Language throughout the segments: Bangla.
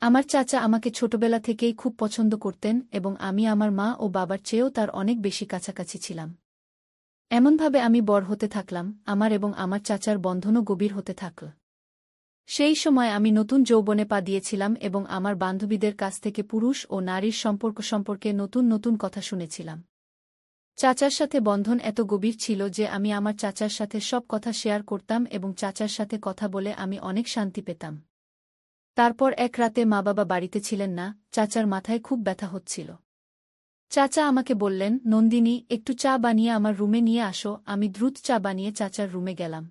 আমার চাচা আমাকে ছোটবেলা থেকেই খুব পছন্দ করতেন এবং আমি আমার মা ও বাবার চেয়েও তার অনেক বেশি কাছাকাছি ছিলাম। এমনভাবে আমি বড় হতে থাকলাম, আমার এবং আমার চাচার বন্ধনও গভীর হতে থাকল। সেই সময় আমি নতুন যৌবনে পা দিয়েছিলাম এবং আমার বান্ধবীদের কাছ থেকে পুরুষ ও নারীর সম্পর্ক সম্পর্কে নতুন নতুন কথা শুনেছিলাম। চাচার সাথে বন্ধন এত গভীর ছিল যে আমি আমার চাচার সাথে সব কথা শেয়ার করতাম এবং চাচার সাথে কথা বলে আমি অনেক শান্তি পেতাম। তারপর এক রাতে মা-বাবা বাড়িতে ছিলেন না, চাচার মাথায় খুব ব্যথা হচ্ছিল। চাচা আমাকে বললেন, নন্দিনী, একটু চা বানিয়ে আমার রুমে নিয়ে আসো। আমি দ্রুত চা বানিয়ে চাচার রুমে গেলাম।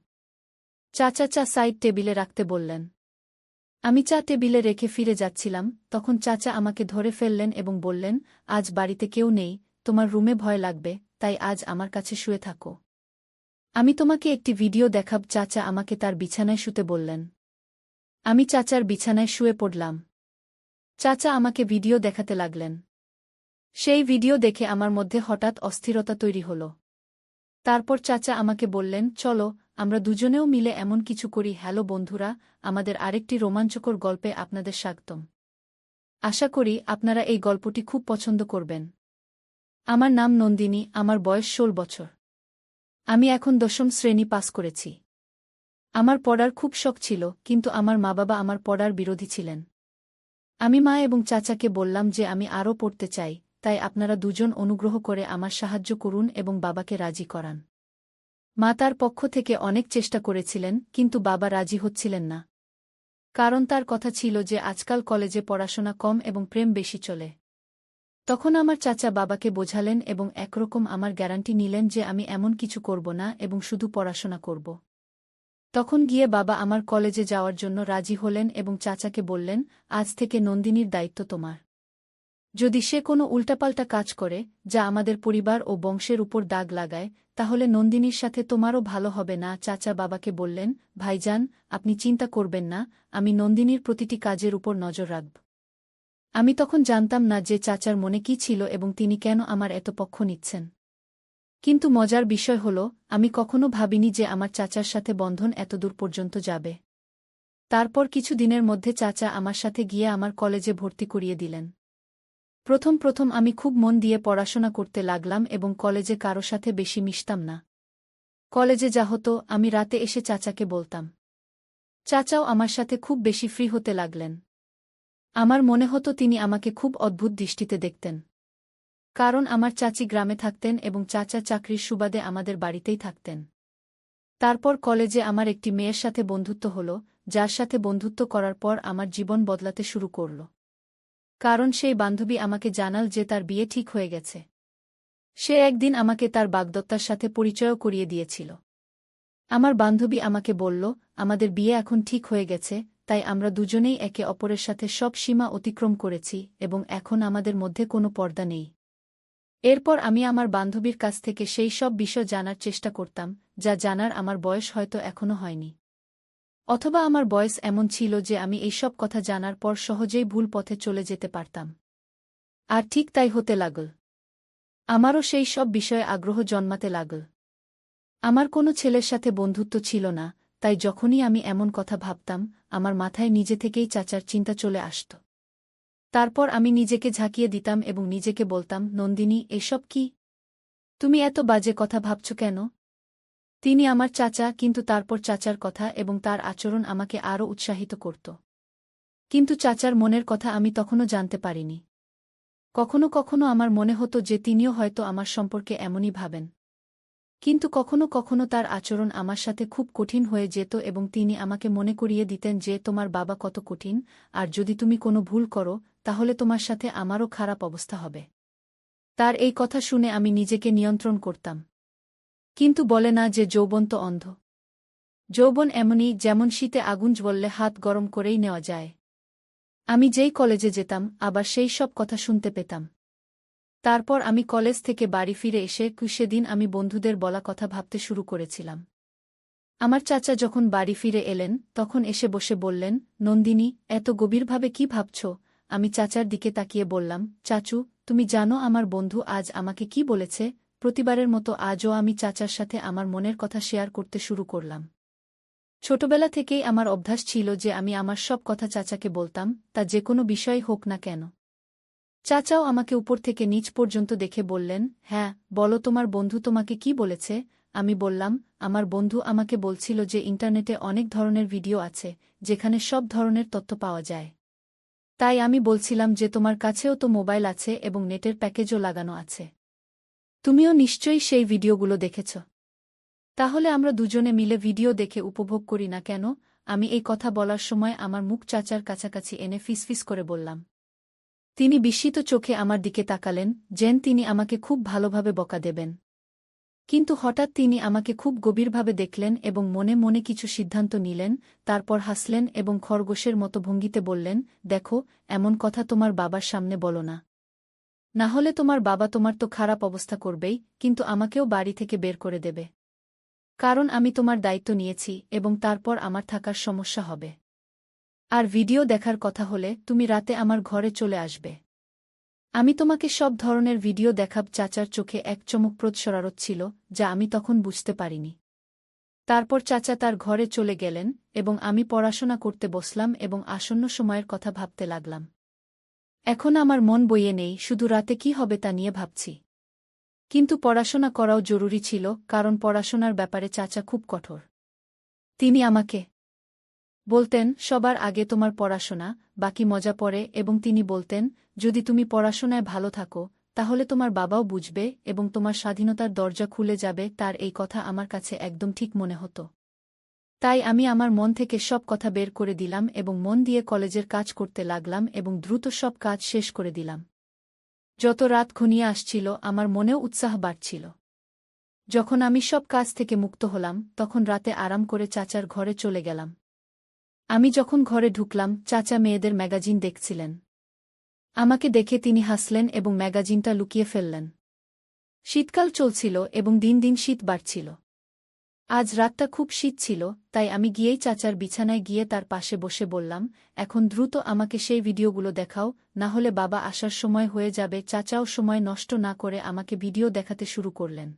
চাচা চা সাইড টেবিলে রাখতে বললেন। আমি চা টেবিলে রেখে ফিরে যাচ্ছিলাম, তখন চাচা আমাকে ধরে ফেললেন এবং বললেন, আজ বাড়িতে কেউ নেই, তোমার রুমে ভয় লাগবে, তাই আজ আমার কাছে শুয়ে থাকো। আমি তোমাকে একটি ভিডিও দেখাব। চাচা আমাকে তার বিছানায় শুতে বললেন। আমি চাচার বিছানায় শুয়ে পড়লাম। চাচা আমাকে ভিডিও দেখাতে লাগলেন। সেই ভিডিও দেখে আমার মধ্যে হঠাৎ অস্থিরতা তৈরি হল। তারপর চাচা আমাকে বললেন, চলো, আমরা দুজনেও মিলে এমন কিছু করি। হ্যালো বন্ধুরা, আমাদের আরেকটি রোমাঞ্চকর গল্পে আপনাদের স্বাগতম। আশা করি আপনারা এই গল্পটি খুব পছন্দ করবেন। আমার নাম নন্দিনী, আমার বয়স 16 বছর। আমি এখন 10ম শ্রেণী পাস করেছি। আমার পড়ার খুব শখ ছিল, কিন্তু আমার মা-বাবা আমার পড়ার বিরোধী ছিলেন। আমি মা এবং চাচাকে বললাম যে আমি আরও পড়তে চাই, তাই আপনারা দুজন অনুগ্রহ করে আমার সাহায্য করুন এবং বাবাকে রাজি করান। মা তার পক্ষ থেকে অনেক চেষ্টা করেছিলেন, কিন্তু বাবা রাজি হচ্ছিলেন না। কারণ তার কথা ছিল যে আজকাল কলেজে পড়াশোনা কম এবং প্রেম বেশি চলে। তখন আমার চাচা বাবাকে বোঝালেন এবং একরকম আমার গ্যারান্টি নিলেন যে আমি এমন কিছু করব না এবং শুধু পড়াশোনা করব। তখন গিয়ে বাবা আমার কলেজে যাওয়ার জন্য রাজি হলেন এবং চাচাকে বললেন, আজ থেকে নন্দিনীর দায়িত্ব তোমার। যদি সে কোনো উল্টাপাল্টা কাজ করে, যা আমাদের পরিবার ও বংশের উপর দাগ লাগায়, তাহলে নন্দিনীর সাথে তোমারও ভালো হবে না। চাচা বাবাকে বললেন, ভাইজান, আপনি চিন্তা করবেন না, আমি নন্দিনীর প্রতিটি কাজের উপর নজর রাখব। আমি তখন জানতাম না যে চাচার মনে কি ছিল এবং তিনি কেন আমার এত পক্ষ নিচ্ছেন। কিন্তু মজার বিষয় হল, আমি কখনো ভাবিনি যে আমার চাচার সাথে বন্ধন এতদূর পর্যন্ত যাবে। তারপর কিছু দিনের মধ্যে চাচা আমার সাথে গিয়ে আমার কলেজে ভর্তি করিয়ে দিলেন। প্রথম প্রথম আমি খুব মন দিয়ে পড়াশোনা করতে লাগলাম এবং কলেজে কারো সাথে বেশি মিশতাম না। কলেজে যা হতো আমি রাতে এসে চাচাকে বলতাম। চাচাও আমার সাথে খুব বেশি ফ্রি হতে লাগলেন। আমার মনে হতো তিনি আমাকে খুব অদ্ভুত দৃষ্টিতে দেখতেন। কারণ আমার চাচি গ্রামে থাকতেন এবং চাচা চাকরির সুবাদে আমাদের বাড়িতেই থাকতেন। তারপর কলেজে আমার একটি মেয়ের সাথে বন্ধুত্ব হল, যার সাথে বন্ধুত্ব করার পর আমার জীবন বদলাতে শুরু করল। কারণ সেই বান্ধবী আমাকে জানাল যে তার বিয়ে ঠিক হয়ে গেছে। সে একদিন আমাকে তার বাগদত্তার সাথে পরিচয়ও করিয়ে দিয়েছিল। আমার বান্ধবী আমাকে বলল, আমাদের বিয়ে এখন ঠিক হয়ে গেছে, তাই আমরা দুজনেই একে অপরের সাথে সব সীমা অতিক্রম করেছি এবং এখন আমাদের মধ্যে কোনো পর্দা নেই। এরপর আমি আমার বান্ধবীর কাছ থেকে সেই সব বিষয় জানার চেষ্টা করতাম, যা জানার আমার বয়স হয়তো এখনো হয়নি। অথবা আমার বয়স এমন ছিল যে আমি এই সব কথা জানার পর সহজেই ভুল পথে চলে যেতে পারতাম। আর ঠিক তাই হতে লাগল। আমারও সেই সব বিষয়ে আগ্রহ জন্মাতে লাগল। আমার কোনো ছেলের সাথে বন্ধুত্ব ছিল না, তাই যখনই আমি এমন কথা ভাবতাম, আমার মাথায় নিজে থেকেই চাচার চিন্তা চলে আসত। তারপর আমি নিজেকে ঝাঁকিয়ে দিতাম এবং নিজেকে বলতাম, নন্দিনী, এসব কি? তুমি এত বাজে কথা ভাবছ কেন? তিনি আমার চাচা, কিন্তু তারপর চাচার কথা এবং তার আচরণ আমাকে আরও উৎসাহিত করত। কিন্তু চাচার মনের কথা আমি তখনও জানতে পারিনি। কখনো কখনো আমার মনে হতো যে তিনিও হয়তো আমার সম্পর্কে এমনই ভাবেন। কিন্তু কখনো কখনো তার আচরণ আমার সাথে খুব কঠিন হয়ে যেত এবং তিনি আমাকে মনে করিয়ে দিতেন যে তোমার বাবা কত কঠিন, আর যদি তুমি কোনো ভুল করো, তাহলে তোমার সাথে আমারও খারাপ অবস্থা হবে। তার এই কথা শুনে আমি নিজেকে নিয়ন্ত্রণ করতাম। কিন্তু বলে না যে যৌবন তো অন্ধ। যৌবন এমনই, যেমন শীতে আগুন জ্বললে হাত গরম করেই নেওয়া যায়। আমি যেই কলেজে যেতাম, আবার সেই সব কথা শুনতে পেতাম। তারপর আমি কলেজ থেকে বাড়ি ফিরে এসে সেদিন আমি বন্ধুদের বলা কথা ভাবতে শুরু করেছিলাম। আমার চাচা যখন বাড়ি ফিরে এলেন, তখন এসে বসে বললেন, নন্দিনী, এত গভীরভাবে কি ভাবছ? আমি চাচার দিকে তাকিয়ে বললাম, চাচু, তুমি জানো আমার বন্ধু আজ আমাকে কি বলেছে? প্রতিবারের মতো আজও আমি চাচার সাথে আমার মনের কথা শেয়ার করতে শুরু করলাম। ছোটবেলা থেকেই আমার অভ্যাস ছিল যে আমি আমার সব কথা চাচাকে বলতাম, তা যে কোনো বিষয় হোক না কেন। চাচাও আমাকে উপর থেকে নিচ পর্যন্ত দেখে বললেন, হ্যাঁ, বলো তোমার বন্ধু তোমাকে কি বলেছে। আমি বললাম, আমার বন্ধু আমাকে বলছিল যে ইন্টারনেটে অনেক ধরনের ভিডিও আছে, যেখানে সব ধরনের তথ্য পাওয়া যায়। তাই আমি বলছিলাম যে তোমার কাছেও তো মোবাইল আছে এবং নেটের প্যাকেজও লাগানো আছে। তুমিও নিশ্চয়ই সেই ভিডিওগুলো দেখেছ। তাহলে আমরা দুজনে মিলে ভিডিও দেখে উপভোগ করি না কেন। আমি এই কথা বলার সময় আমার মুখ চাচার কাছাকাছি এনে ফিসফিস করে বললাম। তিনি বিস্মিত চোখে আমার দিকে তাকালেন, যেন তিনি আমাকে খুব ভালোভাবে বকা দেবেন। কিন্তু হঠাৎ তিনি আমাকে খুব গভীরভাবে দেখলেন এবং মনে মনে কিছু সিদ্ধান্ত নিলেন, তারপর হাসলেন এবং খরগোশের মতো ভঙ্গিতে বললেন, দেখো, এমন কথা তোমার বাবার সামনে বলো না। না হলে তোমার বাবা তোমার তো খারাপ অবস্থা করবেই, কিন্তু আমাকেও বাড়ি থেকে বের করে দেবে। কারণ আমি তোমার দায়িত্ব নিয়েছি এবং তারপর আমার থাকার সমস্যা হবে। আর ভিডিও দেখার কথা হলে তুমি রাতে আমার ঘরে চলে আসবে। আমি তোমাকে সব ধরনের ভিডিও দেখাব। চাচার চোখে এক চমকপ্রদ শরারত ছিল, যা আমি তখন বুঝতে পারিনি। তারপর চাচা তার ঘরে চলে গেলেন এবং আমি পড়াশোনা করতে বসলাম এবং আসন্ন সময়ের কথা ভাবতে লাগলাম। এখন আমার মন বইয়ে নেই, শুধু রাতে কি হবে তা নিয়ে ভাবছি। কিন্তু পড়াশোনা করাও জরুরি ছিল, কারণ পড়াশোনার ব্যাপারে চাচা খুব কঠোর। তিনি আমাকে বলতেন, সবার আগে তোমার পড়াশোনা, বাকি মজা পড়ে, এবং তিনি বলতেন, যদি তুমি পড়াশোনায় ভালো থাকো, তাহলে তোমার বাবাও বুঝবে এবং তোমার স্বাধীনতার দরজা খুলে যাবে। তার এই কথা আমার কাছে একদম ঠিক মনে হতো। তাই আমি আমার মন থেকে সব কথা বের করে দিলাম এবং মন দিয়ে কলেজের কাজ করতে লাগলাম এবং দ্রুত সব কাজ শেষ করে দিলাম। যত রাত ঘনিয়ে আসছিল, আমার মনেও উৎসাহ বাড়ছিল। যখন আমি সব কাজ থেকে মুক্ত হলাম, তখন রাতে আরাম করে চাচার ঘরে চলে গেলাম। আমি যখন ঘরে ঢুকলাম, চাচা মেয়েদের ম্যাগাজিন দেখছিলেন। আমাকে দেখে তিনি হাসলেন এবং ম্যাগাজিনটা লুকিয়ে ফেললেন। শীতকাল চলছিল এবং দিন দিন শীত বাড়ছিল। আজ রাতটা খুব শীত ছিল, তাই আমি গিয়েই চাচার বিছানায় গিয়ে তার পাশে বসে বললাম, এখন দ্রুত আমাকে সেই ভিডিওগুলো দেখাও, না হলে বাবা আসার সময় হয়ে যাবে। চাচাও সময় নষ্ট না করে আমাকে ভিডিও দেখাতে শুরু করলেন।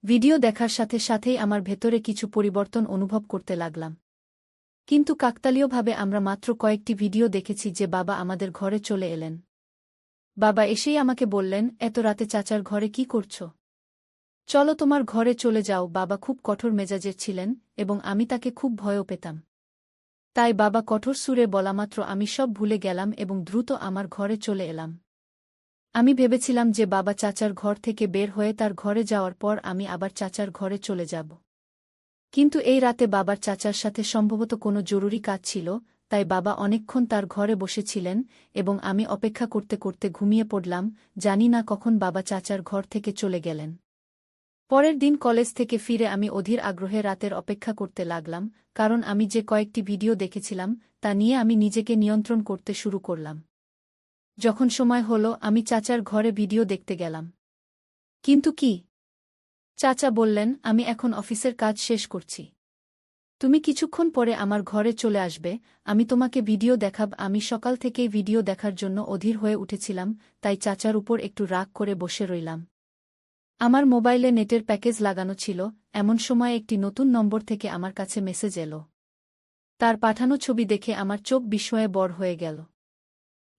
ভিডিও দেখার সাথে সাথেই আমার ভেতরে কিছু পরিবর্তন অনুভব করতে লাগলাম। কিন্তু কাকতালীয়ভাবে আমরা মাত্র কয়েকটি ভিডিও দেখেছি যে বাবা আমাদের ঘরে চলে এলেন। বাবা এসেই আমাকে বললেন, এত রাতে চাচার ঘরে কি করছ? চলো তোমার ঘরে চলে যাও। বাবা খুব কঠোর মেজাজের ছিলেন এবং আমি তাকে খুব ভয়ও পেতাম। তাই বাবা কঠোর সুরে বলামাত্র আমি সব ভুলে গেলাম এবং দ্রুত আমার ঘরে চলে এলাম। আমি ভেবেছিলাম যে বাবা চাচার ঘর থেকে বের হয়ে তার ঘরে যাওয়ার পর আমি আবার চাচার ঘরে চলে যাব। কিন্তু এই রাতে বাবার চাচার সাথে সম্ভবত কোনো জরুরি কাজ ছিল, তাই বাবা অনেকক্ষণ তার ঘরে বসেছিলেন এবং আমি অপেক্ষা করতে করতে ঘুমিয়ে পড়লাম, জানি না কখন বাবা চাচার ঘর থেকে চলে গেলেন। পরের দিন কলেজ থেকে ফিরে আমি অধীর আগ্রহে রাতের অপেক্ষা করতে লাগলাম, কারণ আমি যে কয়েকটি ভিডিও দেখেছিলাম তা নিয়ে আমি নিজেকে নিয়ন্ত্রণ করতে শুরু করলাম। যখন সময় হলো, আমি চাচার ঘরে ভিডিও দেখতে গেলাম। কিন্তু কি? চাচা বললেন, আমি এখন অফিসের কাজ শেষ করছি। তুমি কিছুক্ষণ পরে আমার ঘরে চলে আসবে, আমি তোমাকে ভিডিও দেখাব। আমি সকাল থেকেই ভিডিও দেখার জন্য অধীর হয়ে উঠেছিলাম, তাই চাচার উপর একটু রাগ করে বসে রইলাম। আমার মোবাইলে নেটের প্যাকেজ লাগানো ছিল, এমন সময় একটি নতুন নম্বর থেকে আমার কাছে মেসেজ এলো। তার পাঠানো ছবি দেখে আমার চোখ বিস্ময়ে বড় হয়ে গেল।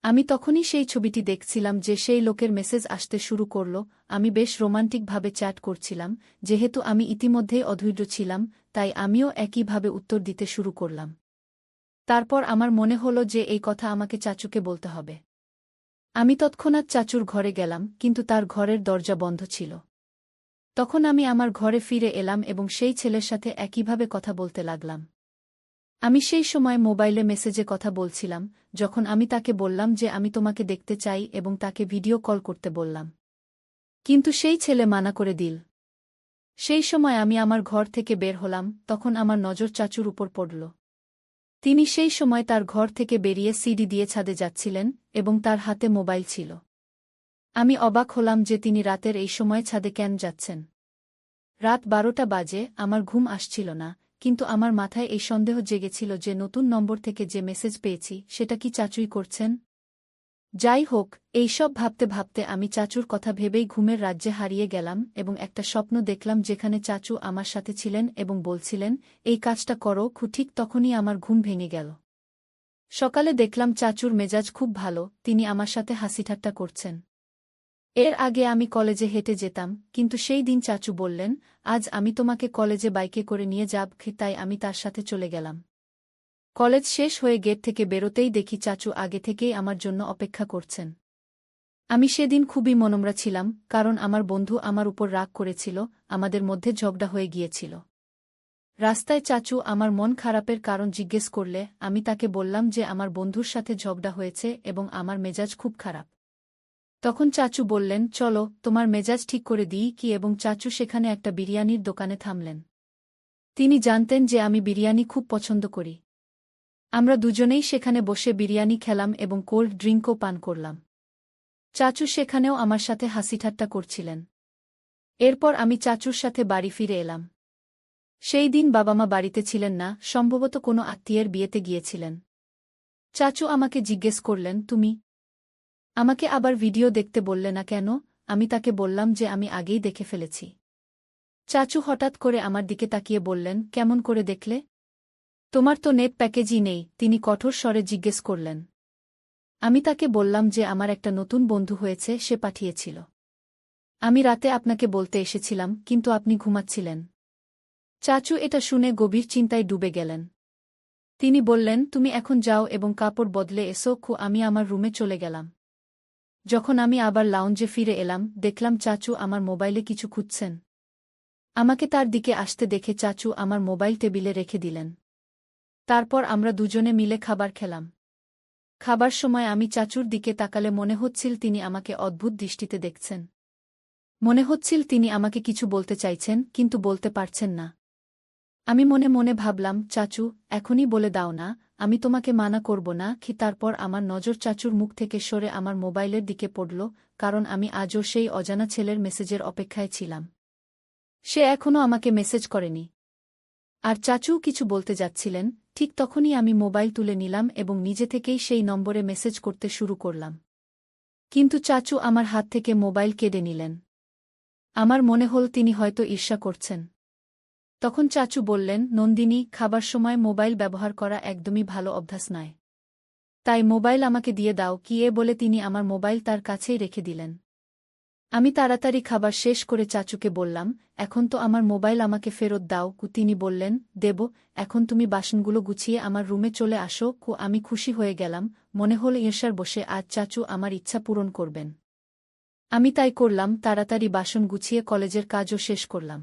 আমি তখনই সেই ছবিটি দেখছিলাম যে সেই লোকের মেসেজ আসতে শুরু করল। আমি বেশ রোমান্টিকভাবে চ্যাট করছিলাম। যেহেতু আমি ইতিমধ্যেই অধৈর্য ছিলাম, তাই আমিও একইভাবে উত্তর দিতে শুরু করলাম। তারপর আমার মনে হলো যে এই কথা আমাকে চাচুকে বলতে হবে। আমি তৎক্ষণাৎ চাচুর ঘরে গেলাম, কিন্তু তার ঘরের দরজা বন্ধ ছিল। তখন আমি আমার ঘরে ফিরে এলাম এবং সেই ছেলের সাথে একইভাবে কথা বলতে লাগলাম। আমি সেই সময় মোবাইলে মেসেজে কথা বলছিলাম, যখন আমি তাকে বললাম যে আমি তোমাকে দেখতে চাই এবং তাকে ভিডিও কল করতে বললাম। কিন্তু সেই ছেলে মানা করে দিল। সেই সময় আমি আমার ঘর থেকে বের হলাম, তখন আমার নজর চাচুর উপর পড়ল। তিনি সেই সময় তার ঘর থেকে বেরিয়ে সিঁড়ি দিয়ে ছাদে যাচ্ছিলেন এবং তার হাতে মোবাইল ছিল। আমি অবাক হলাম যে তিনি রাতের এই সময় ছাদে কেন যাচ্ছেন। রাত 12টা বাজে, আমার ঘুম আসছিল না, কিন্তু আমার মাথায় এই সন্দেহ জেগেছিল যে নতুন নম্বর থেকে যে মেসেজ পেয়েছি সেটা কি চাচুই করছেন। যাই হোক, এইসব ভাবতে ভাবতে আমি চাচুর কথা ভেবেই ঘুমের রাজ্যে হারিয়ে গেলাম এবং একটা স্বপ্ন দেখলাম যেখানে চাচু আমার সাথে ছিলেন এবং বলছিলেন, এই কাজটা করো। ঠিক তখনই আমার ঘুম ভেঙে গেল। সকালে দেখলাম চাচুর মেজাজ খুব ভালো, তিনি আমার সাথে হাসিঠাট্টা করছেন। এর আগে আমি কলেজে হেঁটে যেতাম, কিন্তু সেই দিন চাচু বললেন, আজ আমি তোমাকে কলেজে বাইকে করে নিয়ে যাব, তাই আমি তার সাথে চলে গেলাম। কলেজ শেষ হয়ে গেট থেকে বেরোতেই দেখি চাচু আগে থেকেই আমার জন্য অপেক্ষা করছেন। আমি সেদিন খুবই মনমরা ছিলাম, কারণ আমার বন্ধু আমার উপর রাগ করেছিল, আমাদের মধ্যে ঝগড়া হয়ে গিয়েছিল। রাস্তায় চাচু আমার মন খারাপের কারণ জিজ্ঞেস করলে আমি তাকে বললাম যে আমার বন্ধুর সাথে ঝগড়া হয়েছে এবং আমার মেজাজ খুব খারাপ। তখন চাচু বললেন, চলো তোমার মেজাজ ঠিক করে দিই কি, এবং চাচু সেখানে একটা বিরিয়ানির দোকানে থামলেন। তিনি জানতেন যে আমি বিরিয়ানি খুব পছন্দ করি। আমরা দুজনেই সেখানে বসে বিরিয়ানি খেলাম এবং কোল্ড ড্রিঙ্কও পান করলাম। চাচু সেখানেও আমার সাথে হাসিঠাট্টা করছিলেন। এরপর আমি চাচুর সাথে বাড়ি ফিরে এলাম। সেই দিন বাবা-মা বাড়িতে ছিলেন না, সম্ভবত কোনো আত্মীয়ের বিয়েতে গিয়েছিলেন। চাচু আমাকে জিজ্ঞেস করলেন, তুমি আমাকে আবার ভিডিও দেখতে বললে না কেন? আমি তাকে বললাম যে আমি আগেই দেখে ফেলেছি। চাচু হঠাৎ করে আমার দিকে তাকিয়ে বললেন, কেমন করে দেখলে? তোমার তো নেট প্যাকেজই নেই, তিনি কঠোর স্বরে জিজ্ঞেস করলেন। আমি তাকে বললাম যে আমার একটা নতুন বন্ধু হয়েছে, সে পাঠিয়েছিল। আমি রাতে আপনাকে বলতে এসেছিলাম, কিন্তু আপনি ঘুমাচ্ছিলেন। চাচু এটা শুনে গভীর চিন্তায় ডুবে গেলেন। তিনি বললেন, তুমি এখন যাও এবং কাপড় বদলে এসো। আমি আমার রুমে চলে গেলাম। যখন আমি আবার লাউঞ্জে ফিরে এলাম, দেখলাম চাচু আমার মোবাইলে কিছু খুঁজছেন। আমাকে তার দিকে আসতে দেখে চাচু আমার মোবাইল টেবিলে রেখে দিলেন। তারপর আমরা দুজনে মিলে খাবার খেলাম। খাবার সময় আমি চাচুর দিকে তাকালে মনে হচ্ছিল তিনি আমাকে অদ্ভুত দৃষ্টিতে দেখছেন। মনে হচ্ছিল তিনি আমাকে কিছু বলতে চাইছেন, কিন্তু বলতে পারছেন না। আমি মনে মনে ভাবলাম, চাচু, এখনই বলে দাও না, আমি তোমাকে মানা করব না। তারপর আমার নজর চাচুর মুখ থেকে সরে আমার মোবাইলের দিকে পড়ল, কারণ আমি আজও সেই অজানা ছেলের মেসেজের অপেক্ষায় ছিলাম। সে এখনও আমাকে মেসেজ করেনি। আর চাচুও কিছু বলতে যাচ্ছিলেন, ঠিক তখনই আমি মোবাইল তুলে নিলাম এবং নিজে থেকেই সেই নম্বরে মেসেজ করতে শুরু করলাম। কিন্তু চাচু আমার হাত থেকে মোবাইল কেড়ে নিলেন। আমার মনে হল তিনি হয়তো ঈর্ষা করছেন। তখন চাচু বললেন, নন্দিনী, খাবার সময় মোবাইল ব্যবহার করা একদমই ভালো অভ্যাস নয়। তাই মোবাইল আমাকে দিয়ে দাও। বলে তিনি আমার মোবাইল তার কাছেই রেখে দিলেন। আমি তাড়াতাড়ি খাবার শেষ করে চাচুকে বললাম, এখন তো আমার মোবাইল আমাকে ফেরত দাও। তিনি বললেন, দেব, এখন তুমি বাসনগুলো গুছিয়ে আমার রুমে চলে আসো। আমি খুশি হয়ে গেলাম, মনে হল ঈর্ষার বসে আজ চাচু আমার ইচ্ছা পূরণ করবেন। আমি তাই করলাম, তাড়াতাড়ি বাসন গুছিয়ে কলেজের কাজও শেষ করলাম।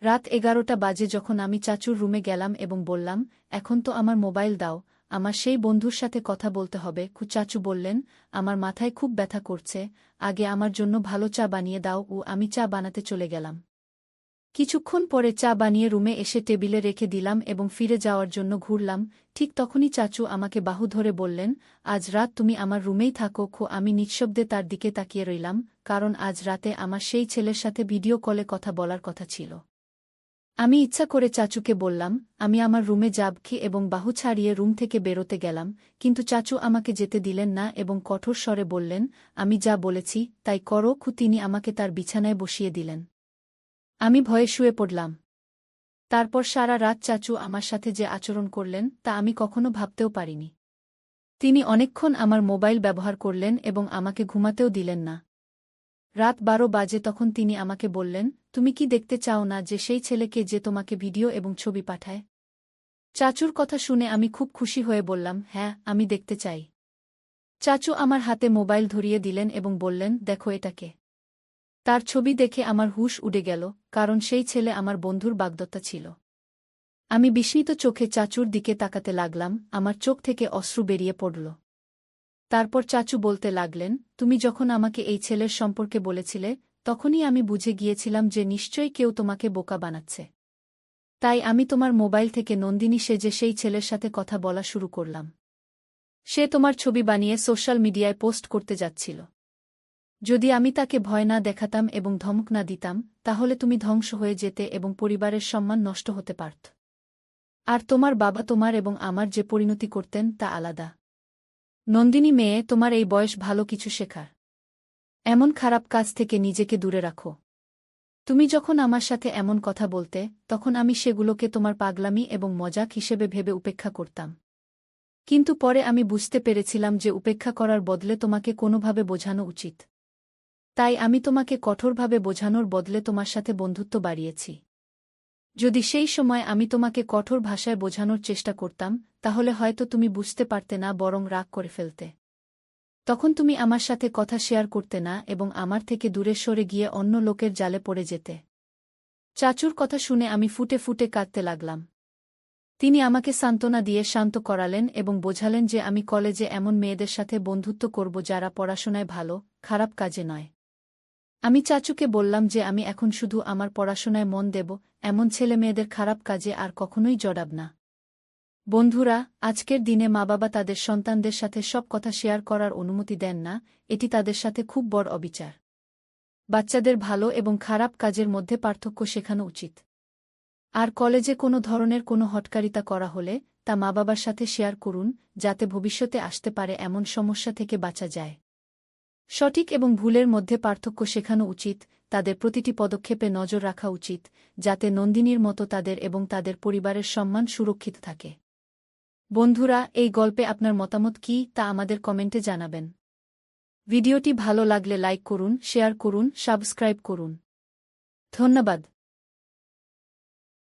রাত 11টা বাজে যখন আমি চাচুর রুমে গেলাম এবং বললাম, এখন তো আমার মোবাইল দাও, আমার সেই বন্ধুর সাথে কথা বলতে হবে। চাচু বললেন, আমার মাথায় খুব ব্যথা করছে, আগে আমার জন্য ভালো চা বানিয়ে দাও। আমি চা বানাতে চলে গেলাম। কিছুক্ষণ পরে চা বানিয়ে রুমে এসে টেবিলে রেখে দিলাম এবং ফিরে যাওয়ার জন্য ঘুরলাম। ঠিক তখনই চাচু আমাকে বাহু ধরে বললেন, আজ রাত তুমি আমার রুমেই থাকো। আমি নিঃশব্দে তার দিকে তাকিয়ে রইলাম, কারণ আজ রাতে আমার সেই ছেলের সাথে ভিডিও কলে কথা বলার কথা ছিল। আমি ইচ্ছা করে চাচুকে বললাম, আমি আমার রুমে যাব এবং বাহু ছাড়িয়ে রুম থেকে বেরোতে গেলাম, কিন্তু চাচু আমাকে যেতে দিলেন না এবং কঠোর স্বরে বললেন, আমি যা বলেছি তাই করো। তিনি আমাকে তার বিছানায় বসিয়ে দিলেন। আমি ভয়ে শুয়ে পড়লাম। তারপর সারা রাত চাচু আমার সাথে যে আচরণ করলেন তা আমি কখনো ভাবতেও পারিনি। তিনি অনেকক্ষণ আমার মোবাইল ব্যবহার করলেন এবং আমাকে ঘুমাতেও দিলেন না। রাত 12 বাজে তখন তিনি আমাকে বললেন, তুমি কি দেখতে চাও না যে সেই ছেলেকে যে তোমাকে ভিডিও এবং ছবি পাঠায়? চাচুর কথা শুনে আমি খুব খুশি হয়ে বললাম, হ্যাঁ, আমি দেখতে চাই। চাচু আমার হাতে মোবাইল ধরিয়ে দিলেন এবং বললেন, দেখো এটাকে। তার ছবি দেখে আমার হুঁশ উড়ে গেল, কারণ সেই ছেলে আমার বন্ধুর বাগদত্তা ছিল। আমি বিস্মিত চোখে চাচুর দিকে তাকাতে লাগলাম, আমার চোখ থেকে অশ্রু বেরিয়ে পড়ল। তারপর চাচু বলতে লাগলেন, তুমি যখন আমাকে এই ছেলের সম্পর্কে বলেছিলে, তখনই আমি বুঝে গিয়েছিলাম যে নিশ্চয়ই কেউ তোমাকে বোকা বানাচ্ছে। তাই আমি তোমার মোবাইল থেকে নন্দিনী সেজে সেই ছেলের সাথে কথা বলা শুরু করলাম। সে তোমার ছবি বানিয়ে সোশ্যাল মিডিয়ায় পোস্ট করতে যাচ্ছিল। যদি আমি তাকে ভয় না দেখাতাম এবং ধমক না দিতাম, তাহলে তুমি ধ্বংস হয়ে যেতে এবং পরিবারের সম্মান নষ্ট হতে পারত। আর তোমার বাবা তোমার এবং আমার যে পরিণতি করতেন তা আলাদা। নন্দিনী মেয়ে, তোমার এই বয়স ভালো কিছু শেখার। এমন খারাপ কাজ থেকে নিজেকে দূরে রাখো। তুমি যখন আমার সাথে এমন কথা বলতে, তখন আমি সেগুলোকে তোমার পাগলামি এবং মজাক হিসেবে ভেবে উপেক্ষা করতাম। কিন্তু পরে আমি বুঝতে পেরেছিলাম যে উপেক্ষা করার বদলে তোমাকে কোনোভাবে বোঝানো উচিত। তাই আমি তোমাকে কঠোরভাবে বোঝানোর বদলে তোমার সাথে বন্ধুত্ব বাড়িয়েছি। যদি সেই সময় আমি তোমাকে কঠোর ভাষায় বোঝানোর চেষ্টা করতাম, তাহলে হয়তো তুমি বুঝতে পারতে না, বরং রাগ করে ফেলতে। তখন তুমি আমার সাথে কথা শেয়ার করতে না এবং আমার থেকে দূরে সরে গিয়ে অন্য লোকের জালে পড়ে যেতে। চাচুর কথা শুনে আমি ফুটে ফুটে কাঁদতে লাগলাম। তিনি আমাকে সান্ত্বনা দিয়ে শান্ত করালেন এবং বোঝালেন যে আমি কলেজে এমন মেয়েদের সাথে বন্ধুত্ব করব যারা পড়াশোনায় ভালো, খারাপ কাজে নয়। আমি চাচুকে বললাম যে আমি এখন শুধু আমার পড়াশোনায় মন দেব, এমন ছেলে মেয়েদের খারাপ কাজে আর কখনোই জড়াব না। বন্ধুরা, আজকের দিনে মা-বাবা তাদের সন্তানদের সাথে সব কথা শেয়ার করার অনুমতি দেন না, এটি তাদের সাথে খুব বড় অবিচার। বাচ্চাদের ভালো এবং খারাপ কাজের মধ্যে পার্থক্য শেখানো উচিত। আর কলেজে কোনো ধরনের কোনো হটকারিতা করা হলে তা মা-বাবার সাথে শেয়ার করুন, যাতে ভবিষ্যতে আসতে পারে এমন সমস্যা থেকে বাঁচা যায়। সঠিক এবং ভুলের মধ্যে পার্থক্য শেখানো উচিত, তাদের প্রতিটি পদক্ষেপে নজর রাখা উচিত, যাতে নন্দিনীর মতো তাদের এবং তাদের পরিবারের সম্মান সুরক্ষিত থাকে। বন্ধুরা, এই গল্পে আপনার মতামত কী তা আমাদের কমেন্টে জানাবেন। ভিডিওটি ভালো লাগলে লাইক করুন, শেয়ার করুন, সাবস্ক্রাইব করুন। ধন্যবাদ।